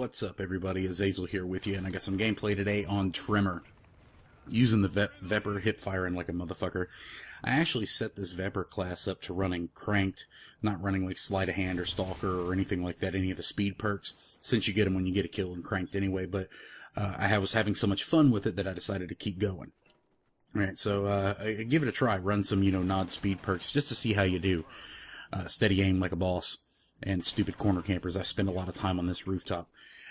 What's up, everybody? Azazel here with you, and I got some gameplay today on Trimmer. Using the Vepr hip firing like a motherfucker. I actually set this Vepr class up to running cranked, not running like sleight of hand or stalker or anything like that, any of the speed perks, since you get them when you get a kill and cranked anyway, but I was having so much fun with it that I decided to keep going. Alright, so I give it a try, run some, nod speed perks just to see how you do. Steady aim like a boss, and stupid corner campers. I spend a lot of time on this rooftop.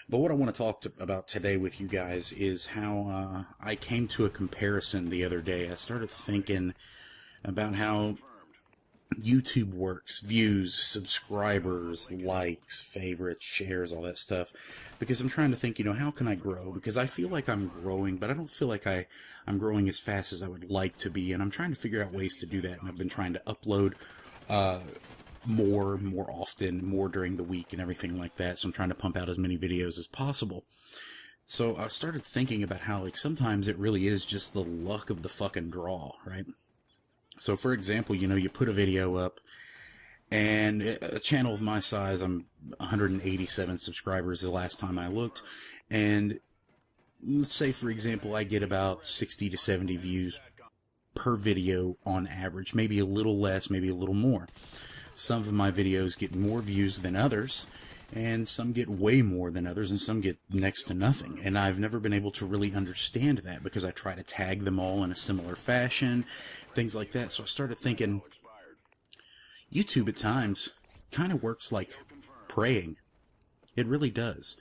But what I want to talk about today with you guys is how I came to a comparison the other day. I started thinking about how YouTube works, views, subscribers, likes, favorites, shares, all that stuff. Because I'm trying to think, how can I grow? Because I feel like I'm growing, but I don't feel like I'm growing as fast as I would like to be. And I'm trying to figure out ways to do that. And I've been trying to upload more often, more during the week and everything like that. So I'm trying to pump out as many videos as possible. So I started thinking about how, sometimes it really is just the luck of the fucking draw, right? So for example, you put a video up, and a channel of my size, I'm 187 subscribers the last time I looked, and let's say, for example, I get about 60 to 70 views per video on average, maybe a little less, maybe a little more. Some of my videos get more views than others, and some get way more than others, and some get next to nothing. And I've never been able to really understand that, because I try to tag them all in a similar fashion, things like that. So I started thinking, YouTube at times kind of works like praying. It really does.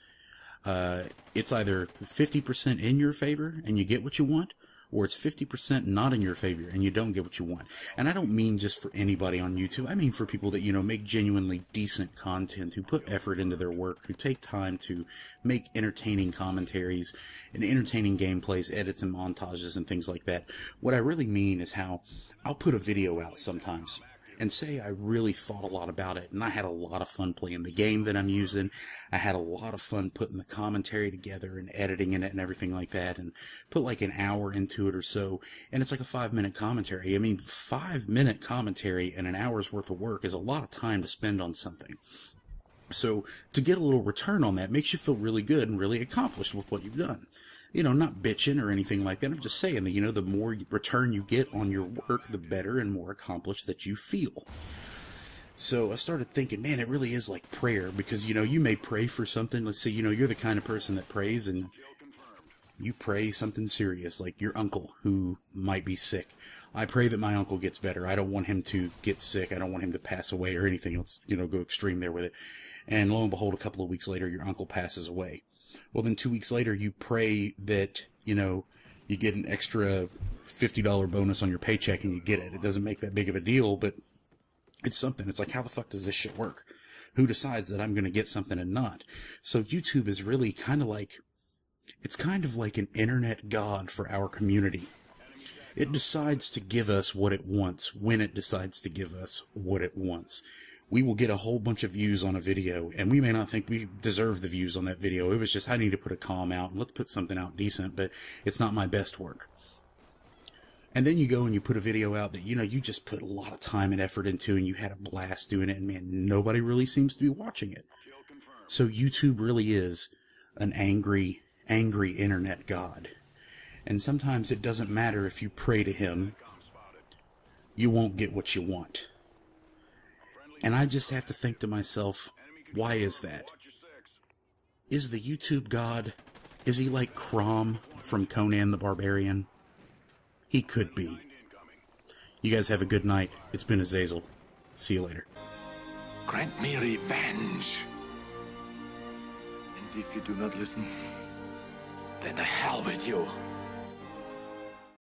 It's either 50% in your favor and you get what you want, or it's 50% not in your favor and you don't get what you want. And I don't mean just for anybody on YouTube. I mean for people that, make genuinely decent content, who put effort into their work, who take time to make entertaining commentaries and entertaining gameplays, edits and montages and things like that. What I really mean is how I'll put a video out sometimes and say I really thought a lot about it, and I had a lot of fun playing the game that I'm using. I had a lot of fun putting the commentary together and editing in it and everything like that, and put like an hour into it or so, and it's like a 5-minute commentary. I mean, 5-minute commentary and an hour's worth of work is a lot of time to spend on something. So to get a little return on that makes you feel really good and really accomplished with what you've done. Not bitching or anything like that. I'm just saying that, the more return you get on your work, the better and more accomplished that you feel. So I started thinking, man, it really is like prayer, because, you may pray for something. Let's say, you're the kind of person that prays, and you pray something serious, like your uncle who might be sick. I pray that my uncle gets better. I don't want him to get sick. I don't want him to pass away or anything else, go extreme there with it. And lo and behold, a couple of weeks later, your uncle passes away. Well, then 2 weeks later, you pray that, you get an extra $50 bonus on your paycheck, and you get it. It doesn't make that big of a deal, but it's something. It's like, how the fuck does this shit work? Who decides that I'm going to get something and not? So YouTube is really kind of like, it's kind of like an internet god for our community. It decides to give us what it wants when it decides to give us what it wants. We will get a whole bunch of views on a video, and we may not think we deserve the views on that video. It was just, I need to put a comm out, and let's put something out decent, but it's not my best work. And then you go and you put a video out that, you just put a lot of time and effort into, and you had a blast doing it, and man, nobody really seems to be watching it. So YouTube really is an angry internet god. And sometimes it doesn't matter if you pray to him, you won't get what you want. And I just have to think to myself, why is that? Is the YouTube god, is he like Crom from Conan the Barbarian? He could be. You guys have a good night. It's been Azazel. See you later. Grant me revenge. And if you do not listen, then the hell with you.